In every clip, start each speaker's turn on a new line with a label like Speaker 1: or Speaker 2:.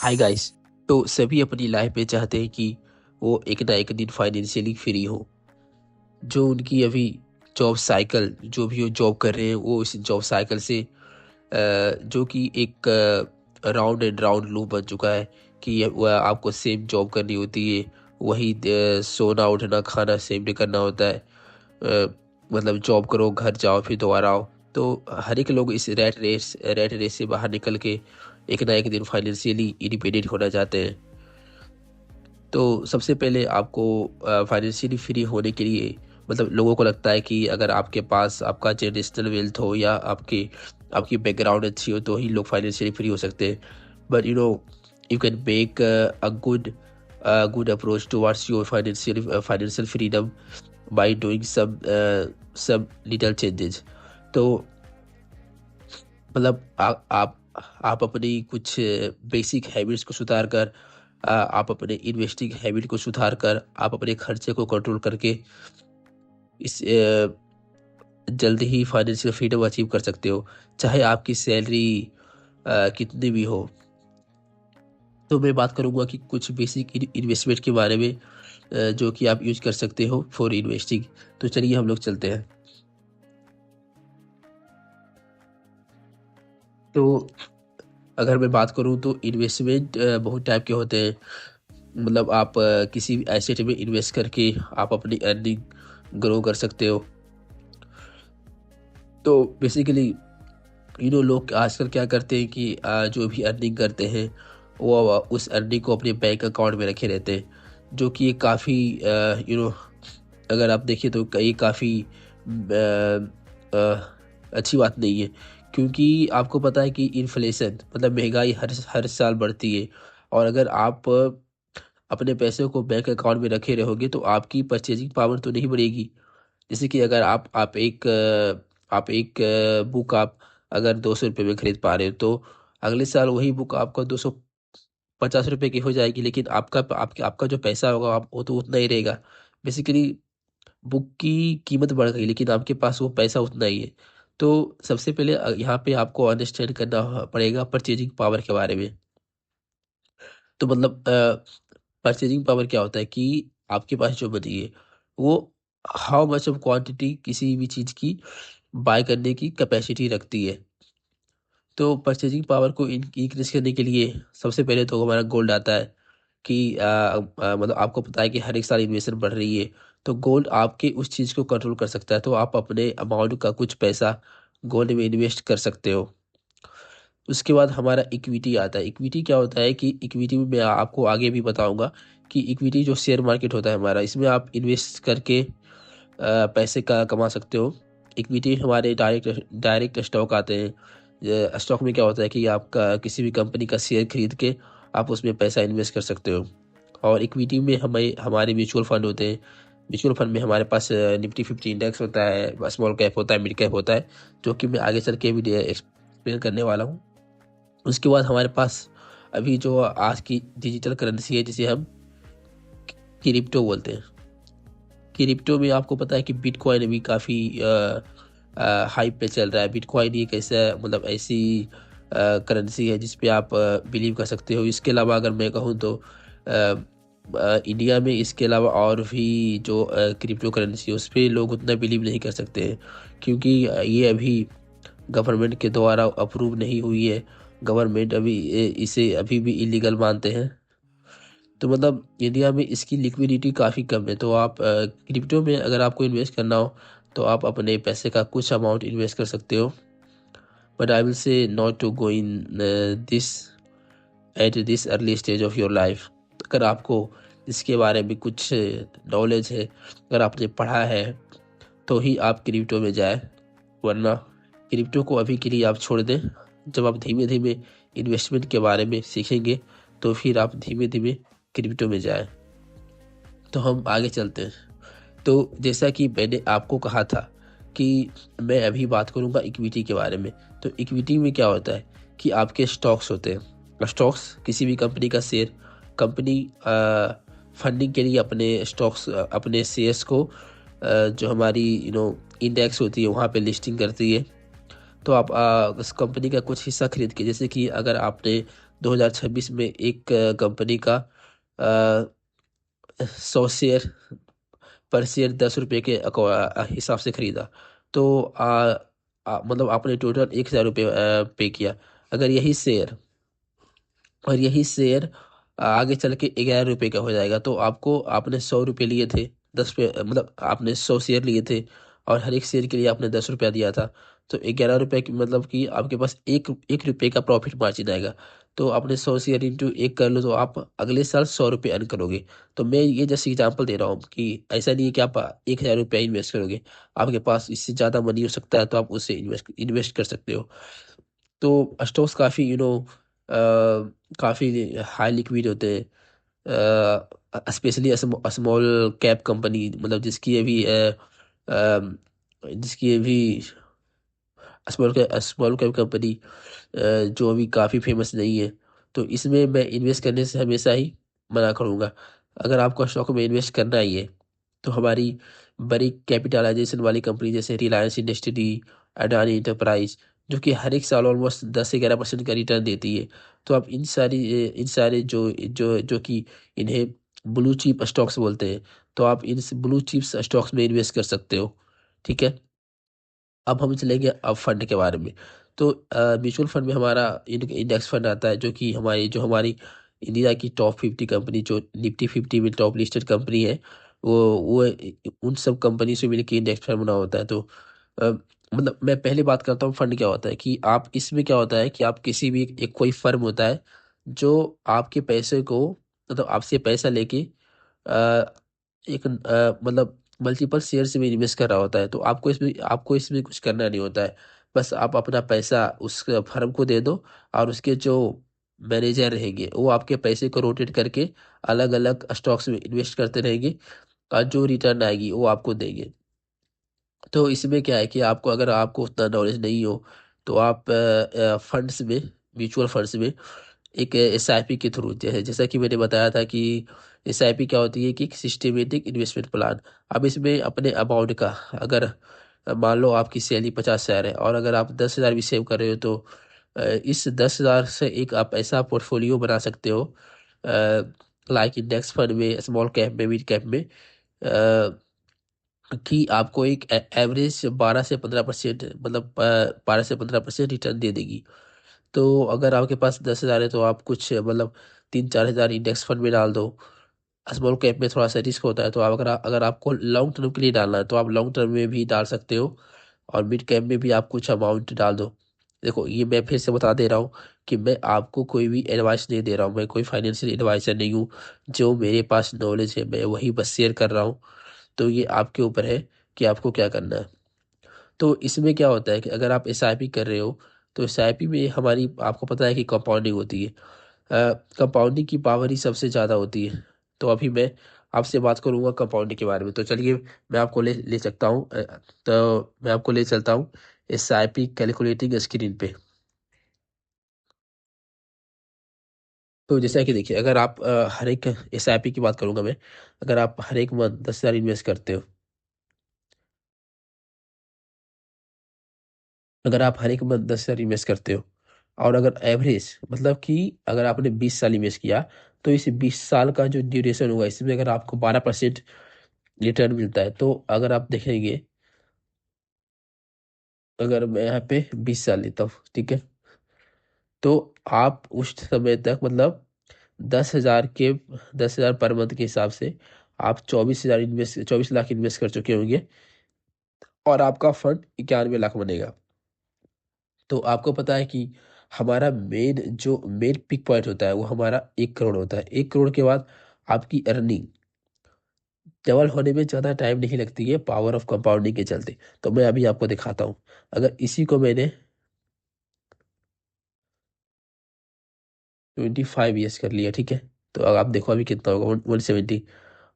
Speaker 1: Hi guys. तो सभी अपनी लाइफ में चाहते हैं कि वो एक ना एक दिन फाइनेंशियली फ्री हो। जो उनकी अभी जॉब साइकिल जो भी वो जॉब कर रहे हैं वो इस जॉब साइकिल से जो कि एक राउंड एंड राउंड लूप बन चुका है कि वह आपको सेम जॉब करनी होती है। वही सोना उठना खाना सेम डे करना होता है। मतलब जॉब करो घर जाओ फिर दोबारा आओ। तो हर एक लोग इस रैट रेस से बाहर निकल के एक ना एक दिन फाइनेंशियली इंडिपेंडेंट होना चाहते हैं। तो सबसे पहले आपको फाइनेंशियली फ्री होने के लिए मतलब लोगों को लगता है कि अगर आपके पास आपका जनरेशनल वेल्थ हो या आपकी आपकी बैकग्राउंड अच्छी हो तो ही लोग फाइनेंशियली फ्री हो सकते हैं। But you can make a good approach towards your financial freedom by doing some little changes। तो मतलब आप अपनी कुछ बेसिक हैबिट्स को सुधार कर आप अपने इन्वेस्टिंग हैबिट को सुधार कर आप अपने खर्चे को कंट्रोल करके इस जल्दी ही फाइनेंशियल फ्रीडम अचीव कर सकते हो, चाहे आपकी सैलरी कितनी भी हो। तो मैं बात करूंगा कि कुछ बेसिक इन्वेस्टमेंट के बारे में जो कि आप यूज कर सकते हो फॉर इन्वेस्टिंग। तो चलिए हम लोग चलते हैं। तो अगर मैं बात करूं तो इन्वेस्टमेंट बहुत टाइप के होते हैं। मतलब आप किसी भी एसेट में इन्वेस्ट करके आप अपनी अर्निंग ग्रो कर सकते हो। तो बेसिकली लोग आजकल क्या करते हैं कि जो भी अर्निंग करते हैं वो उस अर्निंग को अपने बैंक अकाउंट में रखे रहते हैं, जो कि ये काफ़ी अगर आप देखिए तो ये काफ़ी अच्छी बात नहीं है। क्योंकि आपको पता है कि इन्फ्लेशन मतलब महंगाई हर हर साल बढ़ती है। और अगर आप अपने पैसे को बैंक अकाउंट में रखे रहोगे तो आपकी परचेजिंग पावर तो नहीं बढ़ेगी। जैसे कि अगर आप एक बुक आप अगर 200 रुपये में खरीद पा रहे हो तो अगले साल वही बुक आपका 250 रुपये की हो जाएगी, लेकिन आपका जो पैसा होगा आप वो तो उतना ही रहेगा। बेसिकली बुक की कीमत बढ़ गई लेकिन आपके पास वो पैसा उतना ही है। तो सबसे पहले यहाँ पे आपको अंडरस्टैंड करना पड़ेगा परचेजिंग पावर के बारे में। तो मतलब परचेजिंग पावर क्या होता है कि आपके पास जो मनी है वो हाउ मच ऑफ क्वांटिटी किसी भी चीज़ की बाय करने की कैपेसिटी रखती है। तो परचेजिंग पावर को इंक्रीज करने के लिए सबसे पहले तो हमारा गोल्ड आता है कि मतलब आपको पता है कि हर एक साल इन्वेस्टमेंट बढ़ रही है। तो गोल्ड आपके उस चीज़ को कंट्रोल कर सकता है, तो आप अपने अमाउंट का कुछ पैसा गोल्ड में इन्वेस्ट कर सकते हो। उसके बाद हमारा इक्विटी आता है। इक्विटी क्या होता है कि इक्विटी में मैं आपको आगे भी बताऊंगा कि इक्विटी जो शेयर मार्केट होता है हमारा, इसमें आप इन्वेस्ट करके पैसे का कमा सकते हो। इक्विटी हमारे डायरेक्ट डायरेक्ट स्टॉक आते हैं। स्टॉक में क्या होता है कि आपका किसी भी कंपनी का शेयर खरीद के आप उसमें पैसा इन्वेस्ट कर सकते हो। और इक्विटी में हमें हमारे म्यूचुअल फंड होते हैं। म्यूचुअल फंड में हमारे पास निफ्टी 50 इंडेक्स होता है, स्मॉल कैप होता है, मिड कैप होता है, जो कि मैं आगे चल के भी एक्सप्लेन करने वाला हूँ। उसके बाद हमारे पास अभी जो आज की डिजिटल करेंसी है जिसे हम क्रिप्टो बोलते हैं। क्रिप्टो में आपको पता है कि बिटकॉइन अभी काफ़ी हाइप पे चल रहा है। बिटकॉइन एक ऐसा मतलब ऐसी करेंसी है जिस पे आप बिलीव कर सकते हो। इसके अलावा अगर मैं कहूँ तो इंडिया में इसके अलावा और भी जो क्रिप्टो करेंसी है उस पर लोग उतना बिलीव नहीं कर सकते हैं, क्योंकि ये अभी गवर्नमेंट के द्वारा अप्रूव नहीं हुई है। गवर्नमेंट अभी इसे अभी भी इलीगल मानते हैं। तो मतलब इंडिया में इसकी लिक्विडिटी काफ़ी कम है। तो आप क्रिप्टो में अगर आपको इन्वेस्ट करना हो तो आप अपने पैसे का कुछ अमाउंट इन्वेस्ट कर सकते हो। But I will say not to go in this at this early stage of your life. अगर आपको इसके बारे में कुछ नॉलेज है, अगर आपने पढ़ा है, तो ही आप क्रिप्टो में जाए, वरना क्रिप्टो को अभी के लिए आप छोड़ दें। जब आप धीमे धीमे इन्वेस्टमेंट के बारे में सीखेंगे तो फिर आप धीमे धीमे क्रिप्टो में जाएं। तो हम आगे चलते हैं। तो जैसा कि मैंने आपको कहा था कि मैं अभी बात करूंगा इक्विटी के बारे में। तो इक्विटी में क्या होता है कि आपके स्टॉक्स होते हैं। स्टॉक्स किसी भी कंपनी का शेयर, कंपनी फंडिंग के लिए अपने स्टॉक्स अपने शेयर्स को जो हमारी इंडेक्स होती है वहाँ पे लिस्टिंग करती है। तो आप उस कंपनी का कुछ हिस्सा खरीद के, जैसे कि अगर आपने 2026 में एक कंपनी का 100 शेयर पर शेयर 10 रुपये के हिसाब से खरीदा। तो मतलब आपने टोटल 1,000 रुपये पे किया। अगर यही शेयर और यही शेयर आगे चल के 11 रुपये का हो जाएगा, तो आपको आपने 100 रुपये लिए थे, 10 पे मतलब आपने 100 शेयर लिए थे और हर एक शेयर के लिए आपने 10 रुपया दिया था। तो 11 रुपये की मतलब कि आपके पास एक एक रुपये का प्रॉफिट मार्जिन आएगा। तो आपने 100 शेयर इंटू एक कर लो तो आप अगले साल 100 रुपये अर्न करोगे। तो मैं ये जैसे एग्जांपल दे रहा हूँ कि ऐसा नहीं है कि आप 1,000 रुपया इन्वेस्ट करोगे, आपके पास इससे ज़्यादा मनी हो सकता है तो आप उससे इन्वेस्ट इन्वेस्ट कर सकते हो। तो स्टॉक्स काफ़ी काफ़ी हाई लिक्विड होते हैं, स्पेशली स्मॉल कैप कंपनी, मतलब जिसकी अभी स्मॉल कैप कंपनी जो अभी काफ़ी फेमस नहीं है, तो इसमें मैं इन्वेस्ट करने से हमेशा ही मना करूँगा। अगर आपको स्टॉक में इन्वेस्ट करना ही है तो हमारी बड़ी कैपिटलाइजेशन वाली कंपनी जैसे रिलायंस इंडस्ट्री, अडानी इंटरप्राइज, जो कि हर एक साल ऑलमोस्ट 10 से 11% का रिटर्न देती है। तो आप इन सारे जो जो जो कि इन्हें ब्लू चिप स्टॉक्स बोलते हैं, तो आप इन ब्लू चिप्स स्टॉक्स में इन्वेस्ट कर सकते हो। ठीक है। अब हम चलेंगे अब फंड के बारे में। तो म्यूचुअल फंड में हमारा इंडेक्स फंड आता है, जो हमारी इंडिया की टॉप 50 कंपनी, जो निफ्टी 50 में टॉप लिस्टेड कंपनी है, वो उन सब कंपनी से मिलकर इंडेक्स फंड बना होता है। तो अ, मतलब मैं पहले बात करता हूँ फंड क्या होता है, कि आप इसमें क्या होता है कि आप किसी भी एक कोई फर्म होता है जो आपके पैसे को, मतलब आपसे पैसा लेके एक मतलब मल्टीपल शेयर्स में इन्वेस्ट कर रहा होता है। तो आपको इसमें कुछ करना नहीं होता है। बस आप अपना पैसा उस फर्म को दे दो और उसके जो मैनेजर रहेंगे वो आपके पैसे को रोटेट करके अलग अलग स्टॉक्स में इन्वेस्ट करते रहेंगे और जो रिटर्न आएगी वो आपको देंगे। तो इसमें क्या है कि अगर आपको उतना नॉलेज नहीं हो तो आप फंड्स में, म्यूचुअल फंड्स में एक एसआईपी के थ्रू, जैसा कि मैंने बताया था कि एसआईपी क्या होती है कि एक सिस्टमेटिक इन्वेस्टमेंट प्लान। अब इसमें अपने अमाउंट का, अगर मान लो आपकी सैलरी 50,000 है और अगर आप 10,000 भी सेव कर रहे हो, तो इस 10,000 से एक आप ऐसा पोर्टफोलियो बना सकते हो, लाइक इंडेक्स फंड में, स्मॉल कैप में, मिड कैप में, कि आपको एक एवरेज 12 से 15%, मतलब 12 से 15% रिटर्न दे देगी। तो अगर आपके पास 10,000 है तो आप कुछ मतलब 3-4 हज़ार इंडेक्स फंड में डाल दो। स्मॉल कैप में थोड़ा सा रिस्क होता है, तो अगर आपको लॉन्ग टर्म के लिए डालना है तो आप लॉन्ग टर्म में भी डाल सकते हो और मिड कैप में भी आप कुछ अमाउंट डाल दो। देखो, ये मैं फिर से बता दे रहा हूँ कि मैं आपको कोई भी एडवाइस नहीं दे रहा हूँ, मैं कोई फाइनेंशियल एडवाइजर नहीं हूँ। जो मेरे पास नॉलेज है मैं वही बस शेयर कर रहा हूँ। तो ये आपके ऊपर है कि आपको क्या करना है। तो इसमें क्या होता है कि अगर आप एसआईपी कर रहे हो तो एसआईपी में हमारी, आपको पता है कि कंपाउंडिंग होती है। कंपाउंडिंग की पावर ही सबसे ज़्यादा होती है। तो अभी मैं आपसे बात करूंगा कंपाउंडिंग के बारे में। तो चलिए, मैं आपको ले ले सकता हूँ तो मैं आपको ले चलता हूँ एसआईपी कैलकुलेटिंग स्क्रीन पे। तो जैसा कि देखिए, अगर आप हर एक एसआईपी की बात करूंगा मैं, अगर आप हर एक मंथ 10,000 इन्वेस्ट करते हो, अगर आप हर एक मंथ 10,000 इन्वेस्ट करते हो और अगर एवरेज, मतलब कि अगर आपने 20 साल इन्वेस्ट किया, तो इस 20 साल का जो ड्यूरेशन होगा इसमें अगर आपको 12% रिटर्न मिलता है, तो अगर आप देखेंगे, अगर मैं यहाँ पे 20 साल लेता हूँ, ठीक है, तो आप उस समय तक, मतलब 10,000 के 10,000 पर मंथ के हिसाब से आप 24 लाख इन्वेस्ट कर चुके होंगे और आपका फंड 91 लाख बनेगा। तो आपको पता है कि हमारा मेन पिक पॉइंट होता है वो हमारा 1 करोड़ होता है। 1 करोड़ के बाद आपकी अर्निंग डबल होने में ज़्यादा टाइम नहीं लगती है, पावर ऑफ कंपाउंडिंग के चलते। तो मैं अभी आपको दिखाता हूँ। अगर इसी को मैंने 25 ईयर्स कर लिया, ठीक है, तो अब आप देखो अभी कितना होगा, 170।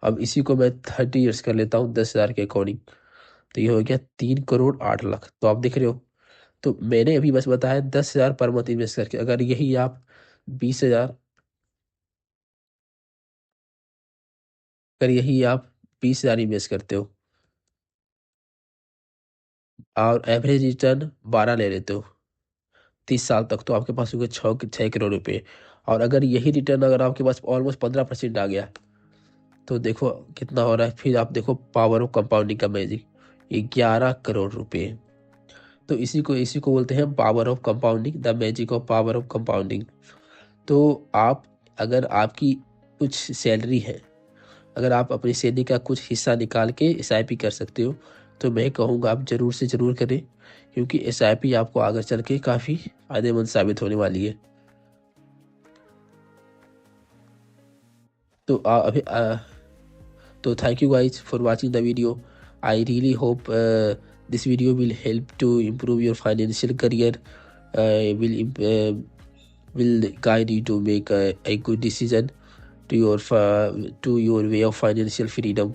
Speaker 1: अब इसी को मैं 30 ईयर्स कर लेता हूँ 10,000 के अकॉर्डिंग, तो ये हो गया 3,08 लाख। तो आप देख रहे हो, तो मैंने अभी बस बताया 10,000 पर मंथ इन्वेस्ट करके, अगर यही आप 20,000, अगर यही आप 20,000 इन्वेस्ट करते हो और एवरेज रिटर्न 12 ले लेते हो 30 साल तक, तो आपके पास होंगे 6 6 करोड़ रुपए। और अगर यही रिटर्न अगर आपके पास ऑलमोस्ट 15% आ गया तो देखो कितना हो रहा है। फिर आप देखो पावर ऑफ कंपाउंडिंग का मैजिक, 11 करोड़ रुपए। तो इसी को बोलते हैं power of compounding, the magic of power of compounding. तो आप, अगर आपकी कुछ सैलरी है, अगर आप अपनी सैलरी का कुछ हिस्सा निकाल के एसआईपी कर सकते हो तो मैं कहूँगा आप ज़रूर से ज़रूर करें, क्योंकि एसआईपी आपको आगे चल के काफ़ी फायदेमंद साबित होने वाली है। तो अभी तो thank you guys for watching the video. I really hope this video will help to improve your financial career, will guide you to make a good decision to your way of financial freedom.